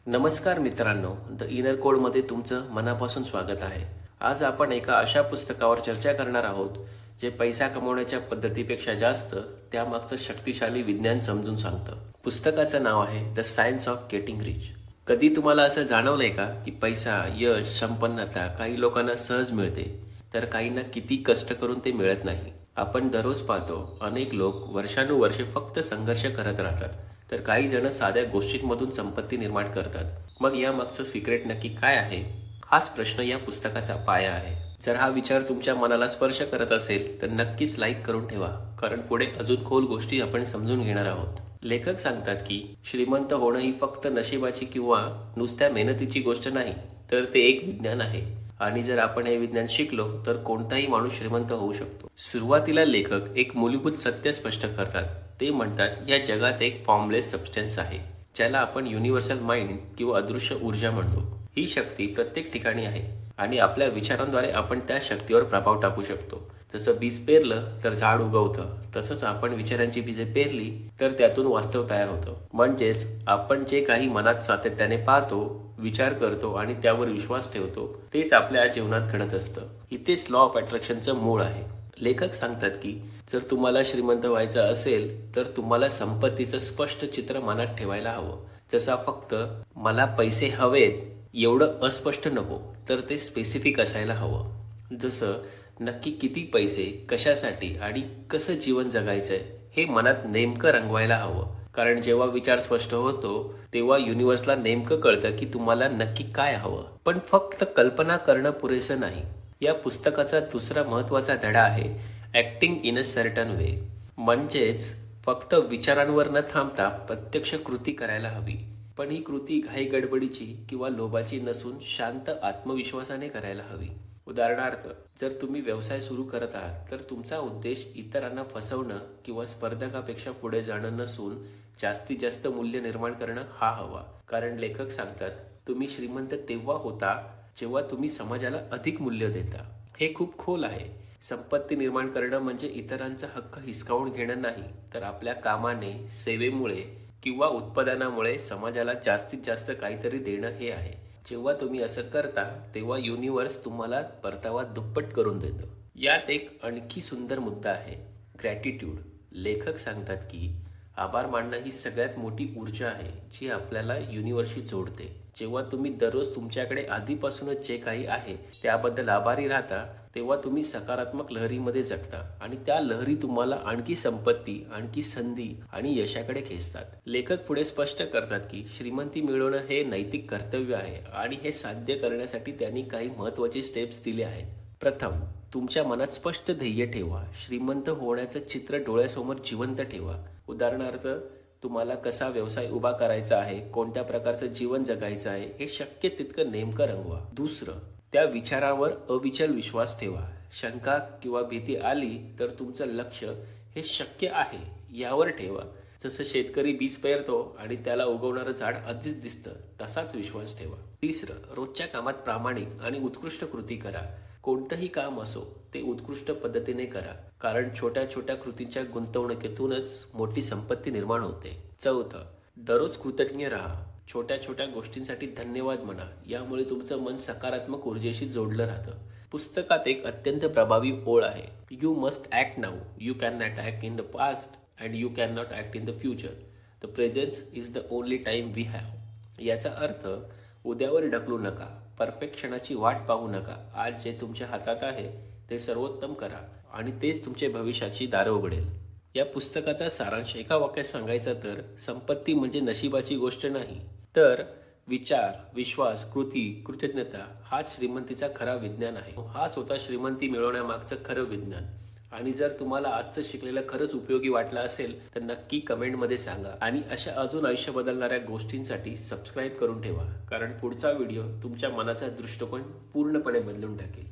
नमस्कार मित्रांनो, the inner कोडमध्ये तुमचं मनापासून स्वागत आहे. आज आपण एका अशा पुस्तकावर चर्चा करणार आहोत जे पैसा कमवण्याच्या पद्धतीपेक्षा जास्त त्यामागचं शक्तिशाली विज्ञान समजून सांगतं. पुस्तकाचं नाव आहे the science of getting rich. कधी तुम्हाला असं जाणवलंय का की पैसा, यश, संपन्नता काही लोकांना सहज मिळते तर काहींना किती कष्ट करून ते मिळत नाही. आपण दररोज पाहतो अनेक लोक वर्षानुवर्षे फक्त संघर्ष करत राहतात, तर काही जण साध्या गोष्टींमधून संपत्ती निर्माण करतात. मग या मागचं सिक्रेट नक्की काय आहे? हाच प्रश्न या पुस्तकाचा पाया आहे. जर हा विचार तुमच्या मनाला स्पर्श करत असेल तर नक्कीच लाईक करून ठेवा, कारण पुढे अजून खोल गोष्टी आपण समजून घेणार आहोत. लेखक सांगतात की श्रीमंत होणं ही फक्त नशिबाची किंवा नुसत्या मेहनतीची गोष्ट नाही, तर ते एक विज्ञान आहे. आणि जर आपण हे विज्ञान शिकलो तर कोणताही माणूस श्रीमंत होऊ शकतो. सुरुवातीला लेखक एक मूलभूत सत्य स्पष्ट करतात. ते म्हणतात या जगात एक फॉर्मलेस सबस्टन्स आहे, ज्याला आपण युनिव्हर्सल माइंड किंवा अदृश्य ऊर्जा म्हणतो. ही शक्ती प्रत्येक ठिकाणी आहे आणि आपल्या विचारांद्वारे आपण त्या शक्तीवर प्रभाव टाकू शकतो. जसं बीज पेरलं तर झाड उगवतं, तसंच आपण विचारांची बीजे पेरली तर त्यातून वास्तव तयार होतं. म्हणजेच आपण जे काही मनात सातत्याने पाहतो, विचार करतो आणि त्यावर विश्वास ठेवतो, तेच आपल्या जीवनात घडत असतं. इथेच लॉ ऑफ अट्रॅक्शनचं मूळ आहे. लेखक सांगतात की जर तुम्हाला श्रीमंत व्हायचं असेल तर तुम्हाला संपत्तीचं स्पष्ट चित्र मनात ठेवायला हवं. जसा फक्त मला पैसे हवेत एवढं अस्पष्ट नको, तर ते स्पेसिफिक असायला हवं. जसं नक्की किती पैसे, कशासाठी आणि कसं जीवन जगायचंय हे मनात नेमकं रंगवायला हवं. कारण जेव्हा विचार स्पष्ट होतो तेव्हा युनिव्हर्सला नेमकं कळतं की तुम्हाला नक्की काय हवं. पण फक्त कल्पना करणं पुरेसं नाही. या पुस्तकाचा दुसरा महत्वाचा धडा आहे acting in a certain way. म्हणजेच फक्त विचारांवर न थांबता प्रत्यक्ष कृती करायला हवी. पण ही कृती घाई गडबडीची किंवा लोभाची नसून शांत आत्मविश्वासाने करायला हवी. उदाहरणार्थ, जर तुम्ही व्यवसाय सुरू करत आहात तर तुमचा उद्देश इतरांना फसवणं किंवा स्पर्धकापेक्षा पुढे जाणं नसून जास्तीत जास्त मूल्य निर्माण करणं हा हवा. कारण लेखक सांगतात तुम्ही श्रीमंत तेव्हा होता जेव्हा तुम्ही समाजाला अधिक मूल्य देता. हे खूप खोल आहे. संपत्ती निर्माण करणं म्हणजे इतरांचा हक्क हिसकावून घेणं नाही, तर आपल्या कामाने, सेवेमुळे किंवा उत्पादनामुळे समाजाला जास्तीत जास्त काहीतरी देणं हे आहे. जेव्हा तुम्ही असं करता तेव्हा युनिव्हर्स तुम्हाला परतावा दुप्पट करून देतो. यात एक आणखी सुंदर मुद्दा आहे, ग्रॅटिट्यूड. लेखक सांगतात की आभार मानणं ही सगळ्यात मोठी ऊर्जा आहे जी आपल्याला युनिव्हर्सशी जोडते. जेव्हा तुम्ही दररोज तुमच्याकडे आधीपासूनच जे काही आहे त्याबद्दल आभारी राहता तेव्हा तुम्ही सकारात्मक लहरीमध्ये जगता आणि त्या लहरी तुम्हाला आणखी संपत्ती, आणखी संधी आणि यशाकडे खेचतात. लेखक पुढे स्पष्ट करतात की श्रीमंती मिळवणं हे नैतिक कर्तव्य आहे आणि हे साध्य करण्यासाठी त्यांनी काही महत्त्वाचे स्टेप्स दिले आहेत. प्रथम, तुमच्या मनात स्पष्ट ध्येय ठेवा. श्रीमंत होण्याचं चित्र डोळ्यासमोर जिवंत ठेवा. उदाहरणार्थ, तुम्हाला कसा व्यवसाय उभा करायचा आहे, कोणत्या प्रकारचं जीवन जगायचं आहे हे शक्य तितकं नेमकं रंगवा. दुसरं, त्या विचारावर अविचल विश्वास ठेवा. शंका किंवा भीती आली तर तुमचं लक्ष हे शक्य आहे यावर ठेवा. जसं शेतकरी बीज पेरतो आणि त्याला उगवणारं झाड आधीच दिसतं, तसाच विश्वास ठेवा. तिसरं, रोजच्या कामात प्रामाणिक आणि उत्कृष्ट कृती करा. कोणतंही काम असो ते उत्कृष्ट पद्धतीने करा, कारण छोट्या छोट्या कृतींच्या गुंतवणुकीतूनच मोठी संपत्ती निर्माण होते. चौथं, दररोज कृतज्ञ राहा. छोट्या छोट्या गोष्टींसाठी धन्यवाद म्हणा. यामुळे तुमचं मन सकारात्मक ऊर्जेशी जोडलं राहतं. पुस्तकात एक अत्यंत प्रभावी ओळ आहे, you must act now, you cannot act in the past and you cannot act in the future. The presence is the only time we have. याचा अर्थ, उद्यावर ढकलू नका, परफेक्शनाची वाट पाहू नका. आज जे तुमच्या हातात आहे ते सर्वोत्तम करा आणि तेच तुमच्या भविष्याची दारं उघडेल. या पुस्तकाचा सारांश एका वाक्यात सांगायचा तर संपत्ती म्हणजे नशिबाची गोष्ट नाही, तर विचार, विश्वास, कृती, कृतज्ञता हाच श्रीमंतीचा खरा विज्ञान आहे. हाच होता श्रीमंती मिळवण्यामागचं खरं विज्ञान. आणि जर तुम्हाला आजचं शिकलेलं खरंच उपयोगी वाटलं असेल तर नक्की कमेंटमध्ये सांगा. आणि अशा अजून आयुष्य बदलणाऱ्या गोष्टींसाठी सबस्क्राईब करून ठेवा, कारण पुढचा व्हिडिओ तुमच्या मनाचा दृष्टिकोन पूर्णपणे बदलून टाकेल.